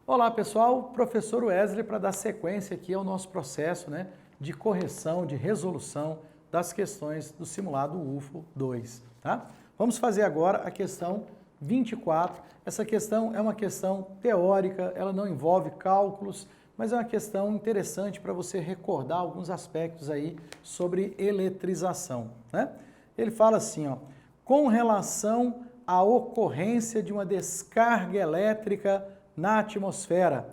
Olá pessoal, professor Wesley para dar sequência aqui ao nosso processo de correção, de resolução das questões do simulado UFO 2. Tá? Vamos fazer agora a questão 24. Essa questão é uma questão teórica, ela não envolve cálculos, mas é uma questão interessante para você recordar alguns aspectos aí sobre eletrização. Né? Ele fala assim, ó, com relação à ocorrência de uma descarga elétrica na atmosfera,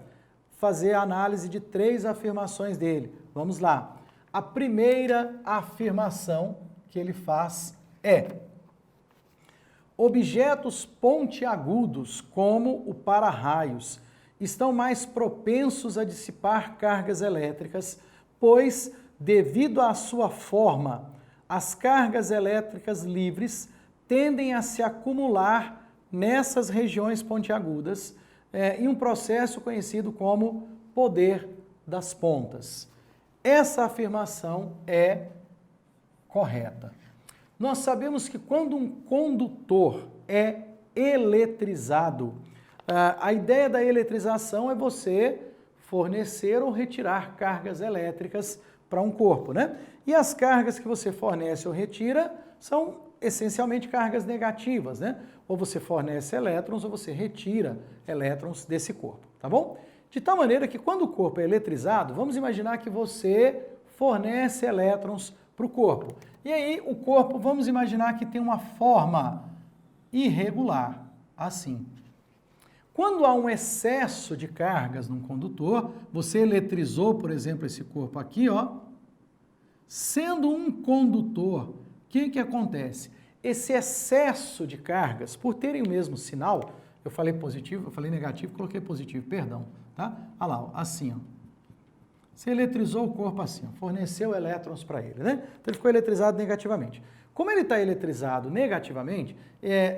fazer a análise de 3 afirmações dele. Vamos lá. A primeira afirmação que ele faz é: objetos pontiagudos, como o para-raios, estão mais propensos a dissipar cargas elétricas, pois, devido à sua forma, as cargas elétricas livres tendem a se acumular nessas regiões pontiagudas, em um processo conhecido como poder das pontas. Essa afirmação é correta. Nós sabemos que quando um condutor é eletrizado, a ideia da eletrização é você fornecer ou retirar cargas elétricas para um corpo, né? E as cargas que você fornece ou retira são essencialmente cargas negativas, né? Ou você fornece elétrons ou você retira elétrons desse corpo, tá bom? De tal maneira que quando o corpo é eletrizado, vamos imaginar que você fornece elétrons para o corpo. E aí o corpo, vamos imaginar que tem uma forma irregular, assim. Quando há um excesso de cargas num condutor, você eletrizou, por exemplo, esse corpo aqui, ó, sendo um condutor, o que acontece? Esse excesso de cargas, por terem o mesmo sinal, eu falei positivo, eu falei negativo, coloquei positivo, perdão, tá? Olha lá, ó, assim, ó. Você eletrizou o corpo assim, ó, forneceu elétrons para ele, né? Então ele ficou eletrizado negativamente. Como ele está eletrizado negativamente,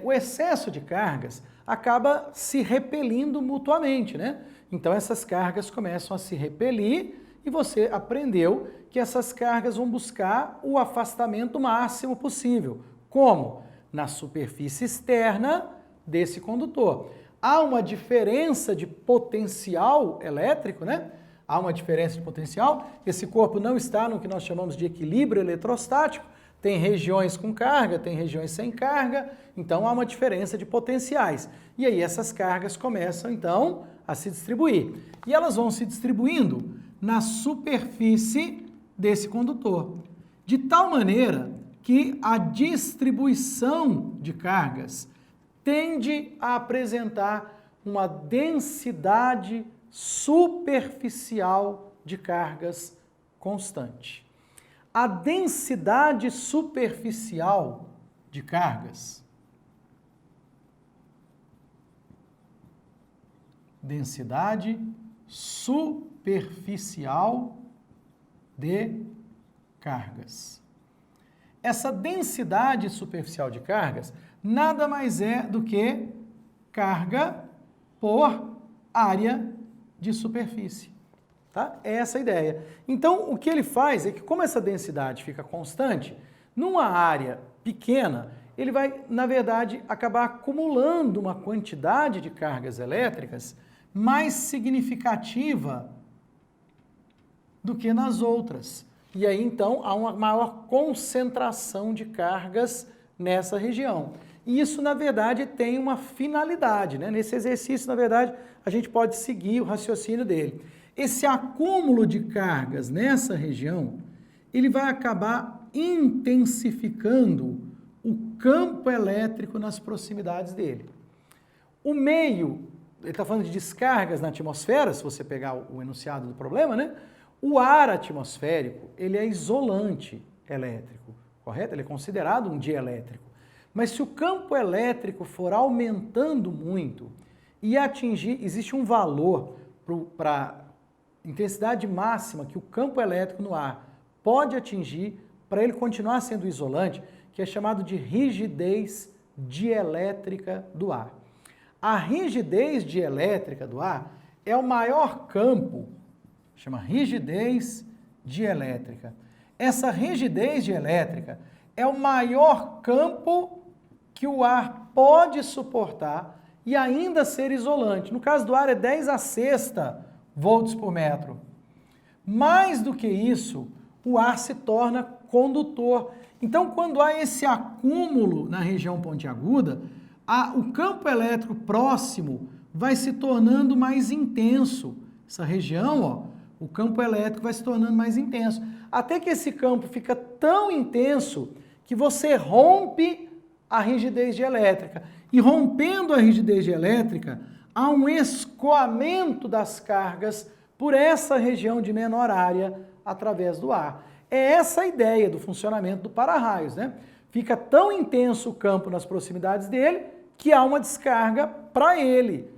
o excesso de cargas acaba se repelindo mutuamente, né? Então essas cargas começam a se repelir e você aprendeu que essas cargas vão buscar o afastamento máximo possível. Como? Na superfície externa desse condutor. Há uma diferença de potencial elétrico, né? Há uma diferença de potencial. Esse corpo não está no que nós chamamos de equilíbrio eletrostático. Tem regiões com carga, tem regiões sem carga, então há uma diferença de potenciais. E aí essas cargas começam, então, a se distribuir. E elas vão se distribuindo na superfície desse condutor, de tal maneira que a distribuição de cargas tende a apresentar uma densidade superficial de cargas constante. A densidade superficial de cargas, densidade superficial de cargas. Essa densidade superficial de cargas nada mais é do que carga por área de superfície. Tá? É essa a ideia. Então, o que ele faz é que, como essa densidade fica constante, numa área pequena, ele vai, na verdade, acabar acumulando uma quantidade de cargas elétricas mais significativa do que nas outras. E aí, então, há uma maior concentração de cargas nessa região. E isso, na verdade, tem uma finalidade, né? Nesse exercício, na verdade, a gente pode seguir o raciocínio dele. Esse acúmulo de cargas nessa região, ele vai acabar intensificando o campo elétrico nas proximidades dele. O meio, ele está falando de descargas na atmosfera, se você pegar o enunciado do problema, né? O ar atmosférico, ele é isolante elétrico, correto? Ele é considerado um dielétrico. Mas se o campo elétrico for aumentando muito e atingir, existe um valor para intensidade máxima que o campo elétrico no ar pode atingir para ele continuar sendo isolante, que é chamado de rigidez dielétrica do ar. A rigidez dielétrica do ar é o maior campo, chama rigidez dielétrica. Essa rigidez dielétrica é o maior campo que o ar pode suportar e ainda ser isolante. No caso do ar é 10 a sexta volts por metro. Mais do que isso, o ar se torna condutor. Então, quando há esse acúmulo na região pontiaguda, o campo elétrico próximo vai se tornando mais intenso. Essa região, ó, o campo elétrico vai se tornando mais intenso. Até que esse campo fica tão intenso que você rompe a rigidez dielétrica. E rompendo a rigidez dielétrica, há um escoamento das cargas por essa região de menor área através do ar. É essa a ideia do funcionamento do para-raios, né? Fica tão intenso o campo nas proximidades dele que há uma descarga para ele.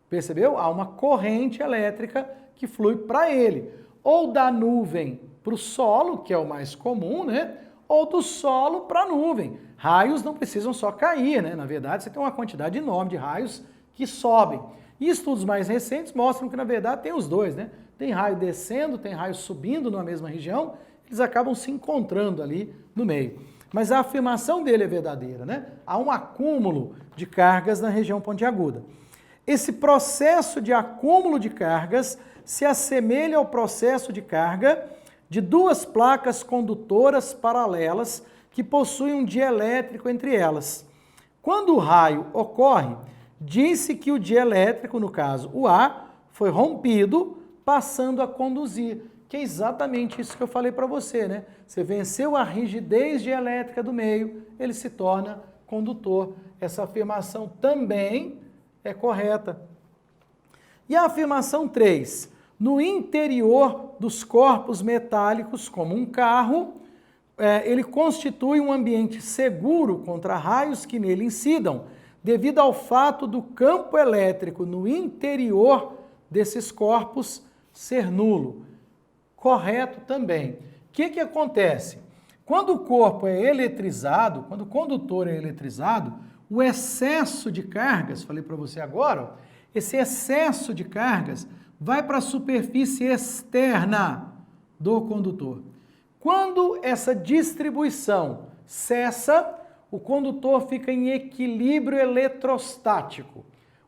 Percebeu? Há uma corrente elétrica que flui para ele. Ou da nuvem para o solo, que é o mais comum, né? Ou do solo para a nuvem. Raios não precisam só cair, né? Na verdade, você tem uma quantidade enorme de raios que sobem. E estudos mais recentes mostram que, na verdade, tem os dois, né? Tem raio descendo, tem raio subindo numa mesma região, eles acabam se encontrando ali no meio. Mas a afirmação dele é verdadeira, né? Há um acúmulo de cargas na região pontiaguda. Esse processo de acúmulo de cargas se assemelha ao processo de carga de duas placas condutoras paralelas que possuem um dielétrico entre elas. Quando o raio ocorre, diz-se que o dielétrico, no caso o ar, foi rompido, passando a conduzir, que é exatamente isso que eu falei para você, né? Você venceu a rigidez dielétrica do meio, ele se torna condutor. Essa afirmação também é correta. E a afirmação 3, no interior dos corpos metálicos, como um carro, ele constitui um ambiente seguro contra raios que nele incidam, devido ao fato do campo elétrico no interior desses corpos ser nulo. Correto também. O que acontece? Quando o corpo é eletrizado, quando o condutor é eletrizado, o excesso de cargas, falei para você agora, esse excesso de cargas vai para a superfície externa do condutor. Quando essa distribuição cessa, o condutor fica em equilíbrio eletrostático.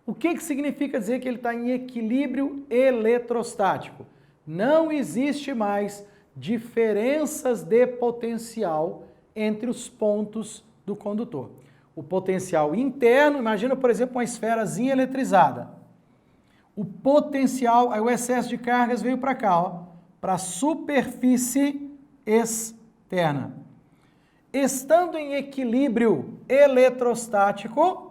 O que significa dizer que ele está em equilíbrio eletrostático? Não existe mais diferenças de potencial entre os pontos do condutor. O potencial interno, imagina, por exemplo, uma esferazinha eletrizada. O potencial, aí o excesso de cargas veio para cá, ó, para a superfície externa. Estando em equilíbrio eletrostático,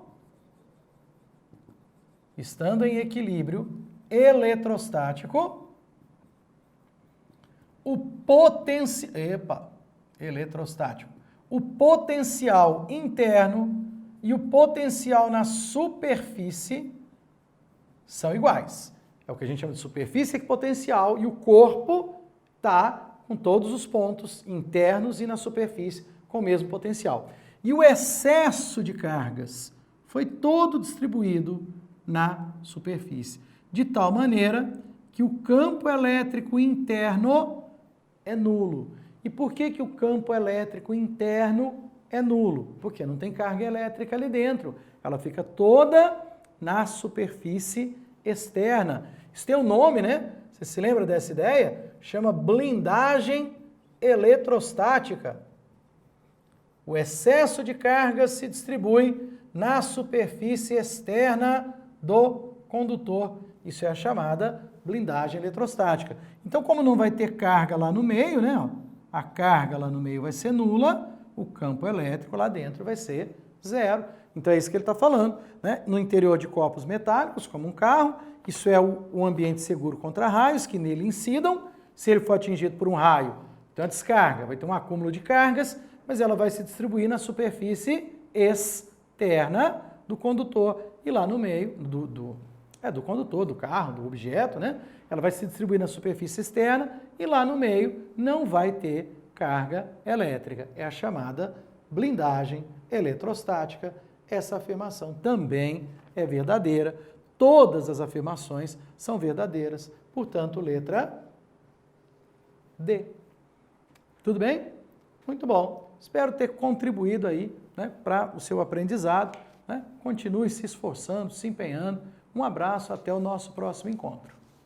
o potencial interno e o potencial na superfície são iguais. É o que a gente chama de superfície equipotencial e o corpo está com todos os pontos internos e na superfície com o mesmo potencial. E o excesso de cargas foi todo distribuído na superfície, de tal maneira que o campo elétrico interno é nulo. E por que o campo elétrico interno é nulo? Porque não tem carga elétrica ali dentro. Ela fica toda na superfície externa. Isso tem um nome, né? Você se lembra dessa ideia? Chama blindagem eletrostática. O excesso de carga se distribui na superfície externa do condutor. Isso é a chamada blindagem eletrostática. Então, como não vai ter carga lá no meio, né? A carga lá no meio vai ser nula, o campo elétrico lá dentro vai ser zero. Então é isso que ele está falando, né? No interior de corpos metálicos, como um carro, isso é o ambiente seguro contra raios que nele incidam. Se ele for atingido por um raio, então a descarga vai ter um acúmulo de cargas, mas ela vai se distribuir na superfície externa do condutor e lá no meio do condutor, do carro, do objeto, né? Ela vai se distribuir na superfície externa e lá no meio não vai ter carga elétrica. É a chamada blindagem eletrostática. Essa afirmação também é verdadeira. Todas as afirmações são verdadeiras. Portanto, letra D. Tudo bem? Muito bom. Espero ter contribuído aí, né, para o seu aprendizado. né? Continue se esforçando, se empenhando. Um abraço, até o nosso próximo encontro.